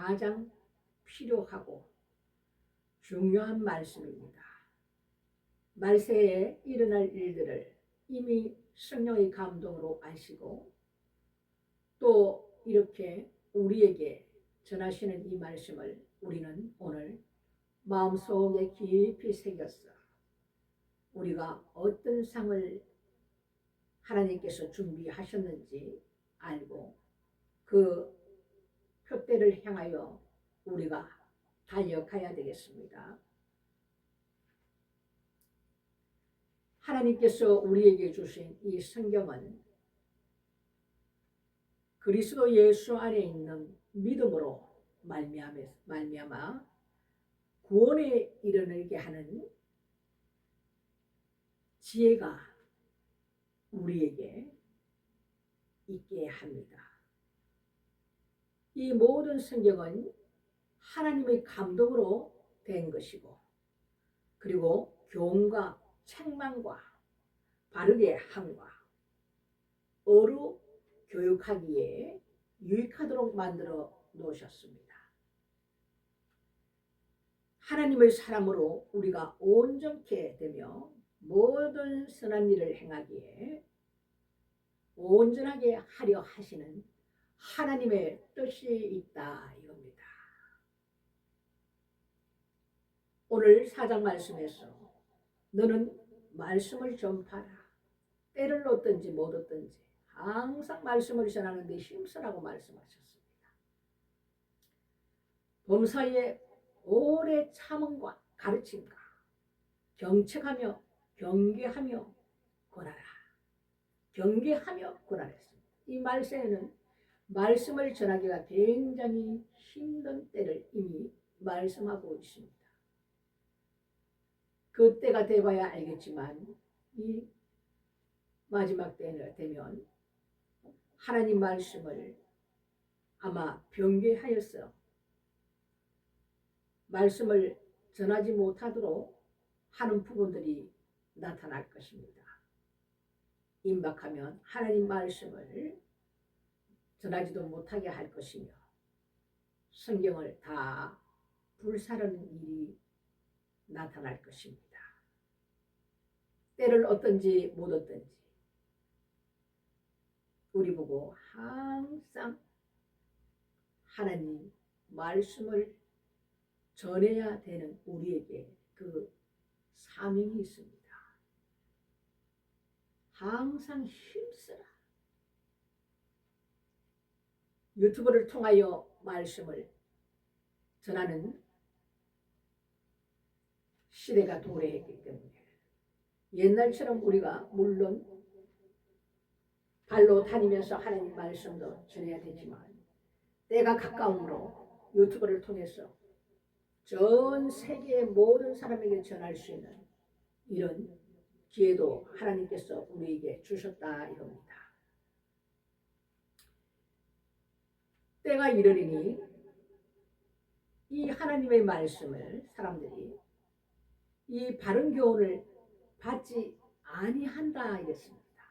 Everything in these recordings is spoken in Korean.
가장 필요하고 중요한 말씀입니다. 말세에 일어날 일들을 이미 성령의 감동으로 아시고 또 이렇게 우리에게 전하시는 이 말씀을 우리는 오늘 마음속에 깊이 새겼어. 우리가 어떤 상을 하나님께서 준비하셨는지 알고 그 표대를 향하여 우리가 달려가야 되겠습니다. 하나님께서 우리에게 주신 이 성경은 그리스도 예수 안에 있는 믿음으로 말미암아 구원에 이르게 하는 지혜가 우리에게 있게 합니다. 이 모든 성경은 하나님의 감동으로 된 것이고 그리고 교훈과 책망과 바르게 함과 어루 교육하기에 유익하도록 만들어 놓으셨습니다. 하나님의 사람으로 우리가 온전케 되며 모든 선한 일을 행하기에 온전하게 하려 하시는 하나님의 뜻이 있다 이겁니다. 오늘 4장 말씀에서 너는 말씀을 전파하라. 때를 얻든지 못 얻든지 항상 말씀을 전하는 데 힘쓰라고 말씀하셨습니다. 범사에 오래 참음과 가르침과 경책하며 경계하며 권하라. 경계하며 권하랬습니다. 이 말세에는 말씀을 전하기가 굉장히 힘든 때를 이미 말씀하고 있습니다. 그 때가 돼봐야 알겠지만 이 마지막 때가 되면 하나님 말씀을 아마 변개하여서 말씀을 전하지 못하도록 하는 부분들이 나타날 것입니다. 임박하면 하나님 말씀을 전하지도 못하게 할 것이며 성경을 다 불사르는 일이 나타날 것입니다. 때를 얻든지 못 얻든지 우리 보고 항상 하나님 말씀을 전해야 되는 우리에게 그 사명이 있습니다. 항상 힘쓰라. 유튜브를 통하여 말씀을 전하는 시대가 도래했기 때문에 옛날처럼 우리가 물론 발로 다니면서 하나님 말씀도 전해야 되지만 때가 가까움으로 유튜브를 통해서 전 세계의 모든 사람에게 전할 수 있는 이런 기회도 하나님께서 우리에게 주셨다 이겁니다. 때가 이르리니 이 하나님의 말씀을 사람들이 이 바른 교훈을 받지 아니한다 이랬습니다.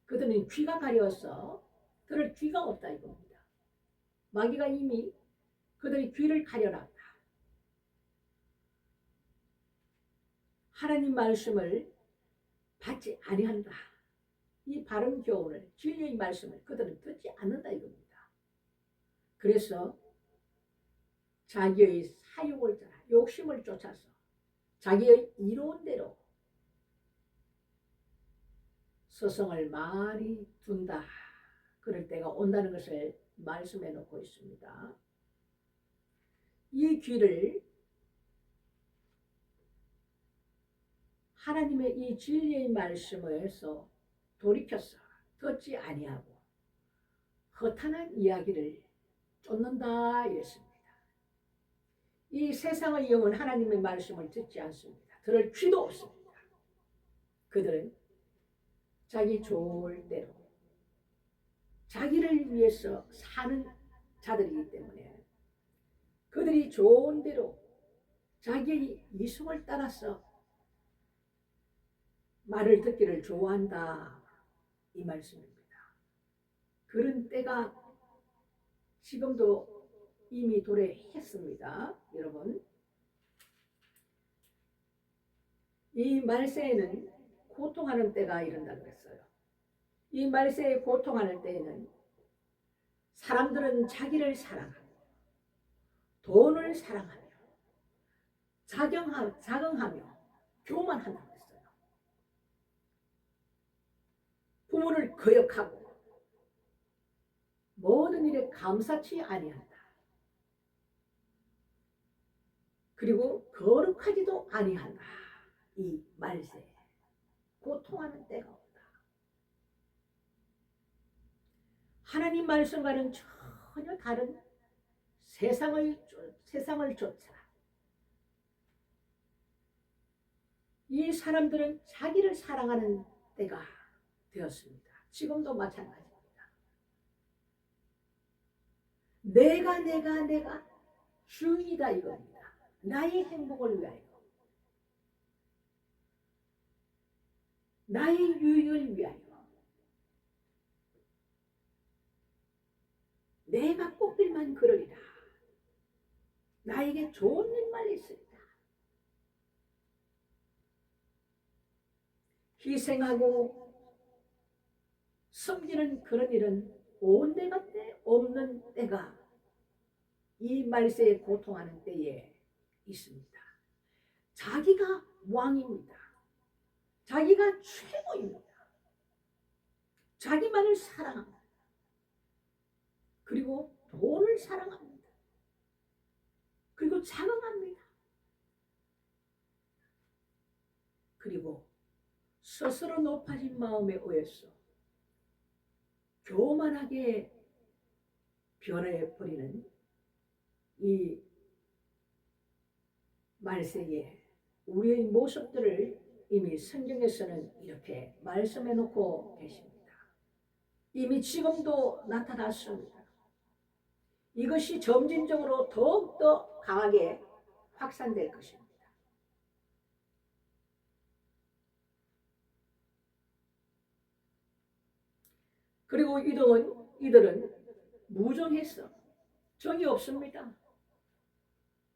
그들은 귀가 가려서 들을 귀가 없다 이겁니다. 마귀가 이미 그들의 귀를 가려놨다. 하나님 말씀을 받지 아니한다. 이 바른 교훈을 진리의 말씀을 그들은 듣지 않는다 이겁니다. 그래서 자기의 사욕을 따라 욕심을 쫓아서 자기의 이론대로 서성을 많이 둔다. 그럴 때가 온다는 것을 말씀해 놓고 있습니다. 이 귀를 하나님의 이 진리의 말씀에서 돌이켜서 듣지 아니하고 허탄한 이야기를 쫓는다 이랬습니다. 이 세상의 영은 하나님의 말씀을 듣지 않습니다. 들을 귀도 없습니다. 그들은 자기 좋을 대로 자기를 위해서 사는 자들이기 때문에 그들이 좋은 대로 자기의 이성을 따라서 말을 듣기를 좋아한다 이 말씀입니다. 그런 때가 지금도 이미 도래했습니다. 여러분, 이 말세에는 고통하는 때가 이른다 그랬어요. 이 말세에 고통하는 때에는 사람들은 자기를 사랑하고 돈을 사랑하며 자긍하며 교만한다고 했어요. 부모를 거역하고 모든 일에 감사치 아니한다. 그리고 거룩하지도 아니한다. 이 말세 고통하는 때가 온다. 하나님 말씀과는 전혀 다른 세상을 쫓아 이 사람들은 자기를 사랑하는 때가 되었습니다. 지금도 마찬가지입니다. 내가 주인이다 이겁니다. 나의 행복을 위하여, 나의 유익을 위하여, 내가 꽃길만 걸으리라. 나에게 좋은 일만 있으리라. 희생하고 섬기는 그런 일은 온데가 없는 때가 이 말세에 고통하는 때에 있습니다. 자기가 왕입니다. 자기가 최고입니다. 자기만을 사랑합니다. 그리고 돈을 사랑합니다. 그리고 자긍합니다. 그리고 스스로 높아진 마음에 의해서 교만하게 변해버리는 이 말세에 우리의 모습들을 이미 성경에서는 이렇게 말씀해 놓고 계십니다. 이미 지금도 나타났습니다. 이것이 점진적으로 더욱더 강하게 확산될 것입니다. 그리고 이들은 무정했어. 정이 없습니다.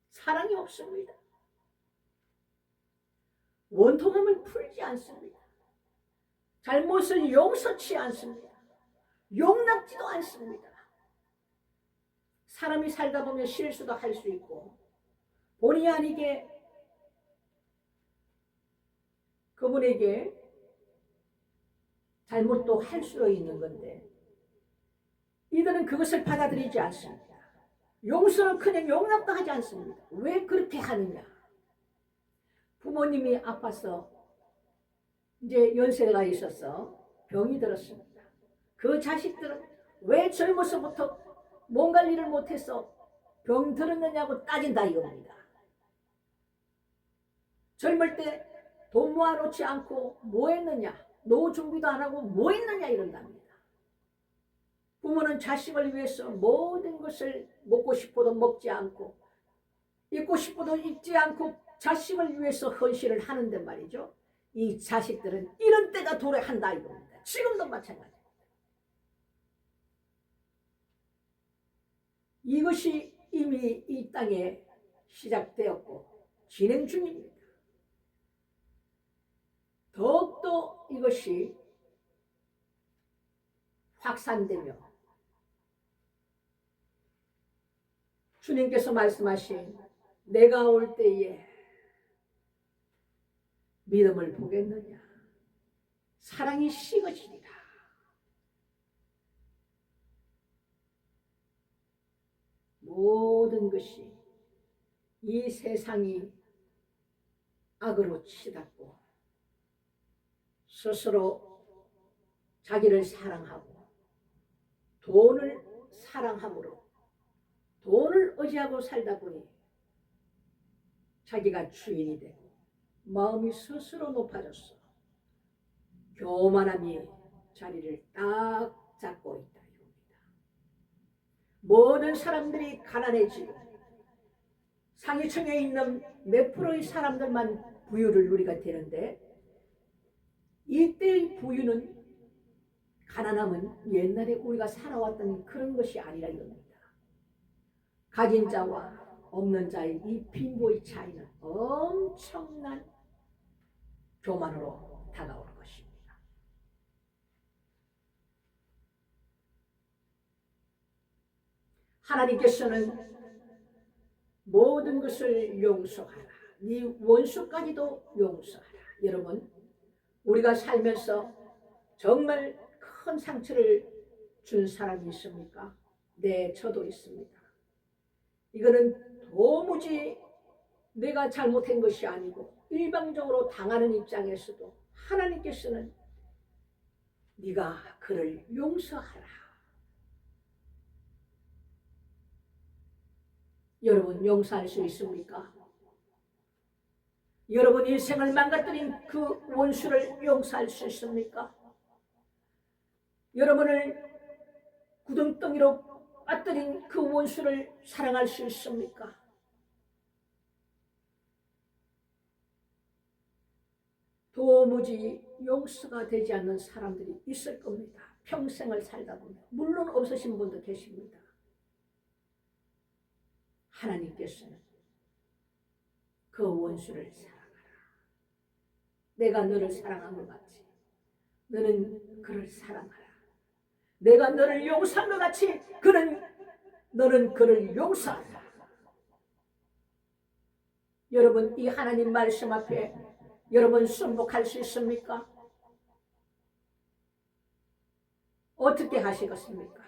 사랑이 없습니다. 원통함을 풀지 않습니다. 잘못을 용서치 않습니다. 용납지도 않습니다. 사람이 살다 보면 실수도 할 수 있고 본의 아니게 그분에게 잘못도 할 수 있는 건데 이들은 그것을 받아들이지 않습니다. 용서는 그냥 용납도 하지 않습니다. 왜 그렇게 하느냐? 부모님이 아파서 이제 연세가 있어서 병이 들었습니다. 그 자식들은 왜 젊어서부터 몸 관리를 못해서 병 들었느냐고 따진다 이겁니다. 젊을 때 돈 모아놓지 않고 뭐 했느냐? 노후 준비도 안 하고 뭐 했느냐 이런답니다. 부모는 자식을 위해서 모든 것을 먹고 싶어도 먹지 않고 입고 싶어도 입지 않고 자식을 위해서 헌신을 하는데 말이죠. 이 자식들은 이런 때가 도래한다 이겁니다. 지금도 마찬가지입니다. 이것이 이미 이 땅에 시작되었고 진행 중입니다. 더욱더 이것이 확산되며 주님께서 말씀하신 내가 올 때에 믿음을 보겠느냐? 사랑이 식어지리라. 모든 것이 이 세상이 악으로 치닫고 스스로 자기를 사랑하고 돈을 사랑함으로 돈을 의지하고 살다 보니 자기가 주인이 되고 마음이 스스로 높아졌어. 교만함이 자리를 딱 잡고 있다 이겁니다. 모든 사람들이 가난해지고 상위층에 있는 몇 프로의 사람들만 부유를 누리게 되는데 이때의 부유는 가난함은 옛날에 우리가 살아왔던 그런 것이 아니라 이겁니다. 가진 자와 없는 자의 이 빈부의 차이는 엄청난 교만으로 다가오는 것입니다. 하나님께서는 모든 것을 용서하라. 네 원수까지도 용서하라. 여러분, 우리가 살면서 정말 큰 상처를 준 사람이 있습니까? 네, 저도 있습니다. 이거는 도무지 내가 잘못한 것이 아니고 일방적으로 당하는 입장에서도 하나님께서는 네가 그를 용서하라. 여러분, 용서할 수 있습니까? 여러분 인생을 망가뜨린 그 원수를 용서할 수 있습니까? 여러분을 구덩텅이로 빠뜨린 그 원수를 사랑할 수 있습니까? 도무지 용서가 되지 않는 사람들이 있을 겁니다. 평생을 살다 보면. 물론 없으신 분도 계십니다. 하나님께서는 그 원수를 사랑하라. 내가 너를 사랑한 것 같이 너는 그를 사랑하라. 내가 너를 용서한 것 같이 너는 그를 용서하라. 여러분, 이 하나님 말씀 앞에 여러분 순복할 수 있습니까? 어떻게 하시겠습니까?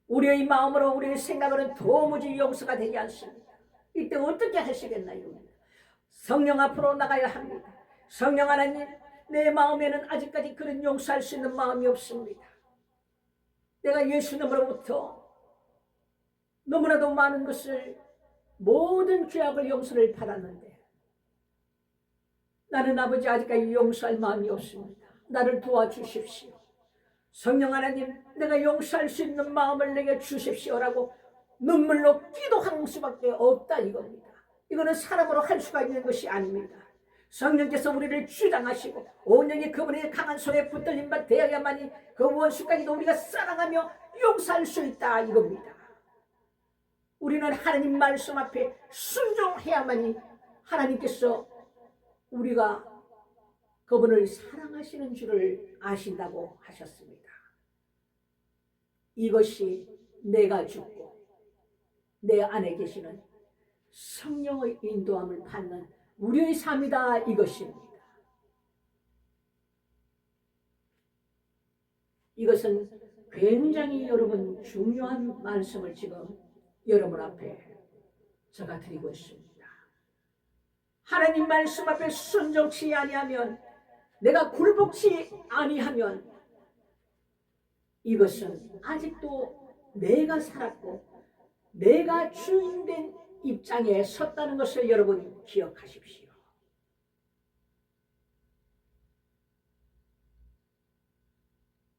우리의 마음으로 우리의 생각으로는 도무지 용서가 되지 않습니다. 이때 어떻게 하시겠나요? 성령 앞으로 나가야 합니다. 성령 하나님, 내 마음에는 아직까지 그런 용서할 수 있는 마음이 없습니다. 내가 예수님으로부터 너무나도 많은 것을, 모든 죄악을 용서를 받았는데 나는 아버지 아직까지 용서할 마음이 없습니다. 나를 도와주십시오. 성령 하나님, 내가 용서할 수 있는 마음을 내게 주십시오라고 눈물로 기도하는 수밖에 없다 이겁니다. 이거는 사람으로 할 수가 있는 것이 아닙니다. 성령께서 우리를 주장하시고 온전히 그분의 강한 손에 붙들림 바 되어야만이 그 원수까지도 우리가 사랑하며 용서할 수 있다 이겁니다. 우리는 하나님 말씀 앞에 순종해야만이 하나님께서 우리가 그분을 사랑하시는 줄을 아신다고 하셨습니다. 이것이 내가 죽고 내 안에 계시는 성령의 인도함을 받는 우리의 삶이다 이것입니다. 이것은 굉장히 여러분 중요한 말씀을 지금 여러분 앞에 제가 드리고 있습니다. 하나님 말씀 앞에 순종치 아니하면, 내가 굴복치 아니하면 이것은 아직도 내가 살았고 내가 주인된 입장에 섰다는 것을 여러분 기억하십시오.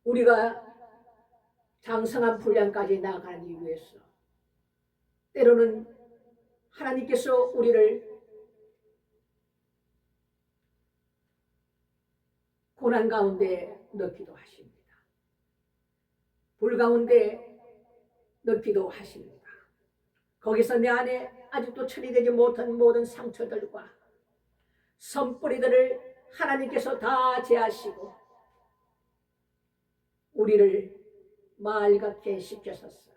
우리가 장성한 분량까지 나아가기 위해서 때로는 하나님께서 우리를 고난 가운데 넣기도 하십니다. 불 가운데 넣기도 하십니다. 거기서 내 안에 아직도 처리되지 못한 모든 상처들과 선뿌리들을 하나님께서 다 제하시고 우리를 맑게 씻겨셨어요.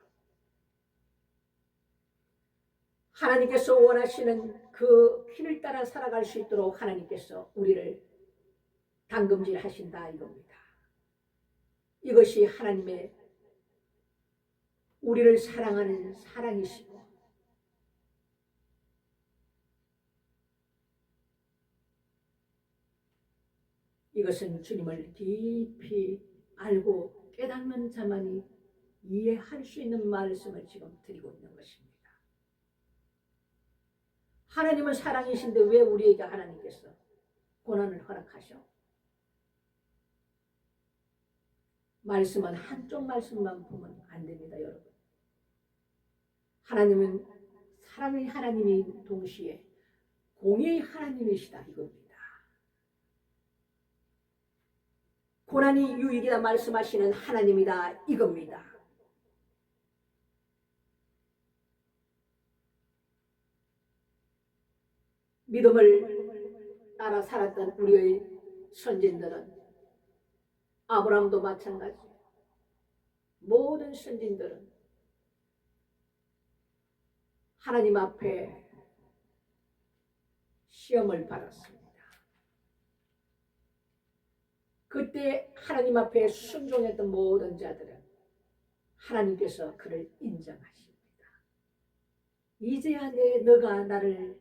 하나님께서 원하시는 그 길을 따라 살아갈 수 있도록 하나님께서 우리를 담금질 하신다 이겁니다. 이것이 하나님의 우리를 사랑하는 사랑이시고 이것은 주님을 깊이 알고 깨닫는 자만이 이해할 수 있는 말씀을 지금 드리고 있는 것입니다. 하나님은 사랑이신데 왜 우리에게 하나님께서 고난을 허락하셔? 말씀은 한쪽 말씀만 보면 안 됩니다, 여러분. 하나님은 사랑의 하나님이 동시에 공의의 하나님이시다 이겁니다. 고난이 유익이다 말씀하시는 하나님이다 이겁니다. 믿음을 따라 살았던 우리의 선진들은, 아브라함도 마찬가지, 모든 선진들은 하나님 앞에 시험을 받았습니다. 그때 하나님 앞에 순종했던 모든 자들은 하나님께서 그를 인정하십니다. 이제야 너가 나를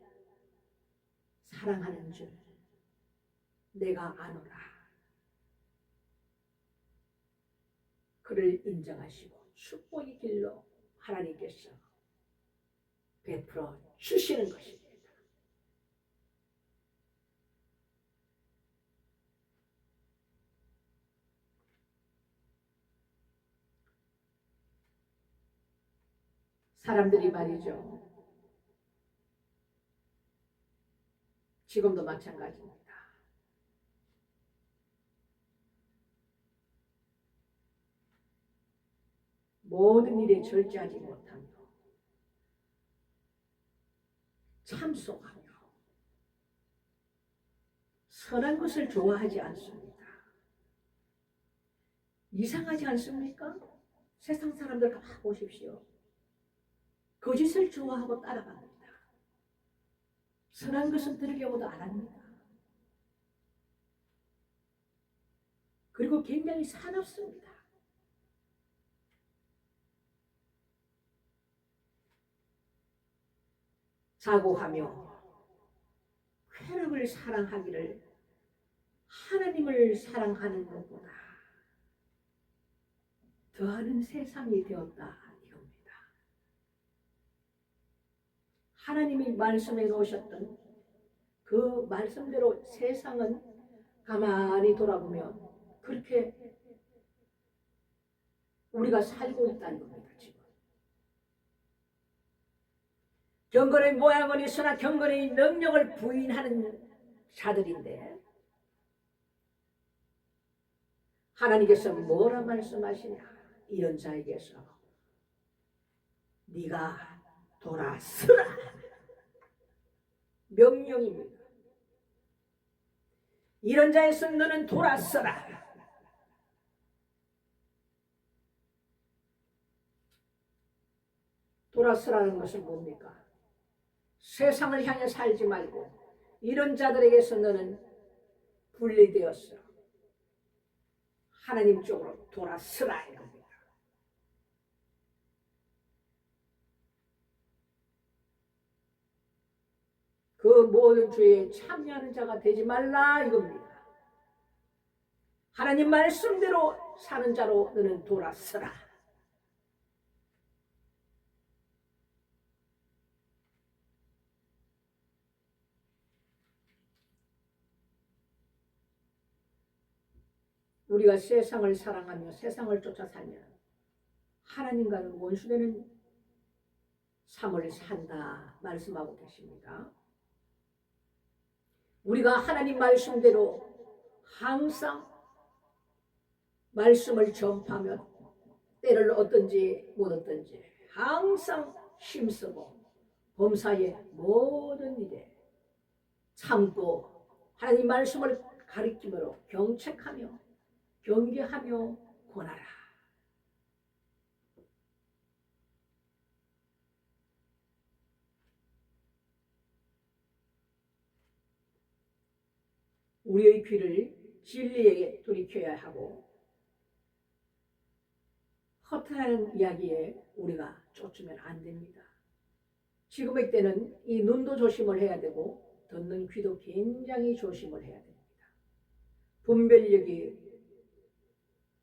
사랑하는 줄 내가 아노라. 그를 인정하시고 축복의 길로 하나님께서 베풀어 주시는 것입니다. 사람들이 말이죠, 지금도 마찬가지입니다. 모든 일에 절제하지 못하며 참소하며 선한 것을 좋아하지 않습니다. 이상하지 않습니까? 세상 사람들 가만 보십시오. 거짓을 좋아하고 따라갑니다. 선한 것은 들으려고도 안 합니다. 그리고 굉장히 사납습니다. 자고하며 쾌락을 사랑하기를 하나님을 사랑하는 것보다 더하는 세상이 되었다 이겁니다. 하나님이 말씀해 놓으셨던 그 말씀대로 세상은 가만히 돌아보면 그렇게 우리가 살고 있다는 겁니다. 지금 경건의 모양은 있으나 경건의 능력을 부인하는 자들인데, 하나님께서 뭐라 말씀하시냐? 이런 자에게서 네가 돌아서라 명령입니다. 이런 자에서 너는 돌아서라. 돌아서라는 것은 뭡니까? 세상을 향해 살지 말고 이런 자들에게서 너는 분리되었어. 하나님 쪽으로 돌아서라 이겁니다. 그 모든 죄에 참여하는 자가 되지 말라 이겁니다. 하나님 말씀대로 사는 자로 너는 돌아서라. 우리가 세상을 사랑하며 세상을 쫓아 살면 하나님과는 원수되는 삶을 산다 말씀하고 계십니다. 우리가 하나님 말씀대로 항상 말씀을 전파하면 때를 얻든지 못 얻든지 항상 힘쓰고 범사의 모든 일에 참고 하나님 말씀을 가리킴으로 경책하며 경계하며 권하라. 우리의 귀를 진리에 돌이켜야 하고 허탄한 이야기에 우리가 쫓으면 안 됩니다. 지금의 때는 이 눈도 조심을 해야 되고 듣는 귀도 굉장히 조심을 해야 됩니다. 분별력이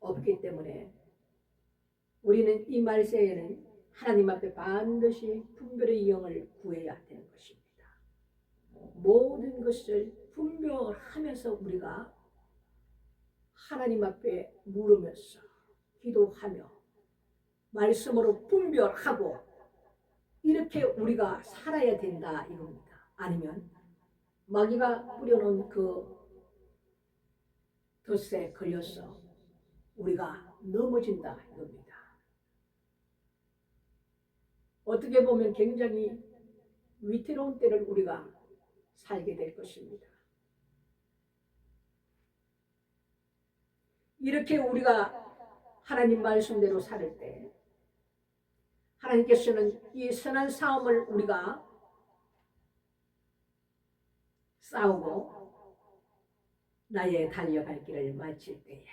없기 때문에 우리는 이 말세에는 하나님 앞에 반드시 분별의 영을 구해야 되는 것입니다. 모든 것을 분별하면서 우리가 하나님 앞에 물으면서 기도하며 말씀으로 분별하고 이렇게 우리가 살아야 된다 이겁니다. 아니면 마귀가 뿌려놓은 그 덫에 걸려서 우리가 넘어진다 이겁니다. 어떻게 보면 굉장히 위태로운 때를 우리가 살게 될 것입니다. 이렇게 우리가 하나님 말씀대로 살 때 하나님께서는 이 선한 싸움을 우리가 싸우고 나의 달려갈 길을 마칠 때에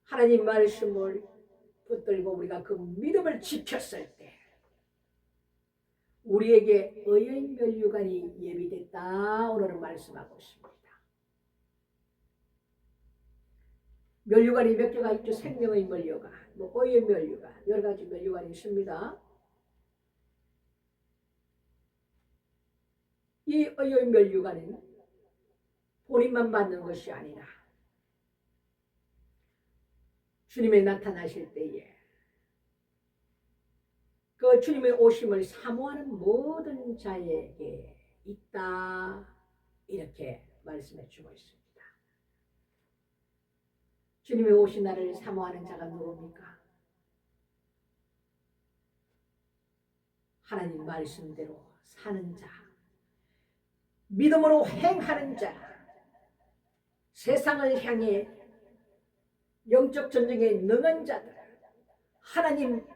하나님 말씀을 붙들고 우리가 그 믿음을 지켰을 때 우리에게 의의 면류관이 예비됐다 오늘은 말씀하고 있습니다. 면류관이 몇 개가 있죠. 생명의 면류관, 의의 면류관, 여러 가지 면류관이 있습니다. 이 의의 면류관은 본인만 받는 것이 아니라 주님이 나타나실 때에 그 주님의 오심을 사모하는 모든 자에게 있다 이렇게 말씀해 주고 있습니다. 주님의 오신 날을 사모하는 자가 누굽니까? 하나님 말씀대로 사는 자, 믿음으로 행하는 자, 세상을 향해 영적 전쟁에 능한 자들, 하나님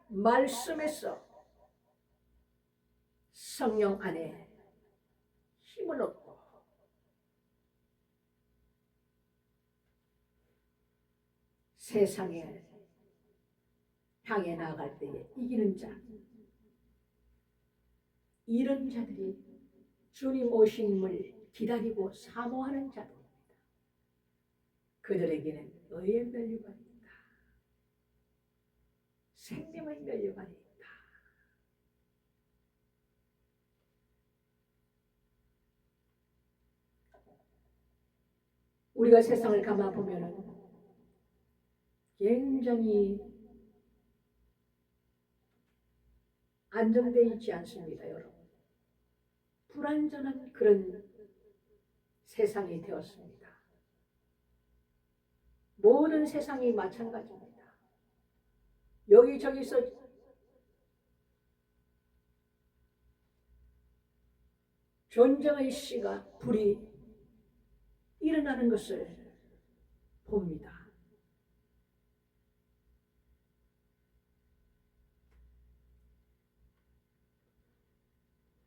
말씀에서 성령 안에 힘을 얻고 세상에 향해 나아갈 때에 이기는 자, 이런 자들이 주님 오심을 기다리고 사모하는 자들입니다. 그들에게는 의의 면류관이 있다. 생명의 면류관이 있다. 우리가 세상을 감아보면 굉장히 안정되어 있지 않습니다, 여러분. 불안전한 그런 세상이 되었습니다. 모든 세상이 마찬가지입니다. 여기저기서 전쟁의 씨가 불이 일어나는 것을 봅니다.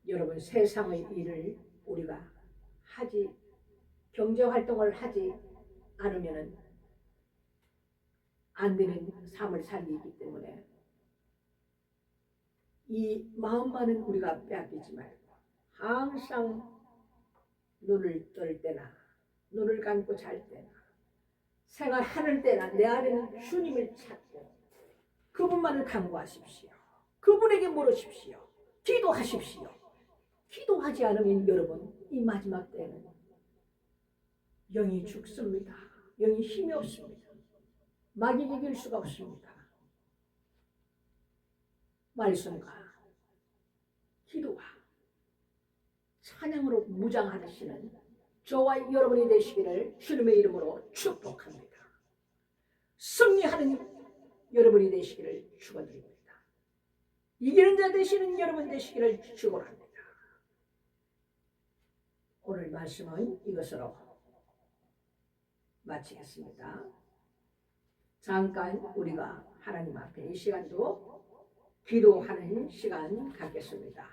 여러분, 세상의 일을 우리가 경제활동을 하지 않으면 안 되는 삶을 살기 때문에 이 마음만은 우리가 빼앗기지 말고 항상 눈을 뜰 때나 눈을 감고 잘 때나 생활하는 때나 내 안에는 주님을 찾고 그분만을 간구하십시오. 그분에게 물으십시오. 기도하십시오. 기도하지 않으면 여러분 이 마지막 때는 영이 죽습니다. 영이 힘이 없습니다. 마귀에게 이길 수가 없습니다. 말씀과 기도와 찬양으로 무장하시는 저와 여러분이 되시기를 주님의 이름으로 축복합니다. 승리하는 여러분이 되시기를 축원드립니다. 이기는 자 되시는 여러분 되시기를 축원합니다. 오늘 말씀은 이것으로 마치겠습니다. 잠깐 우리가 하나님 앞에 이 시간도 기도하는 시간 갖겠습니다.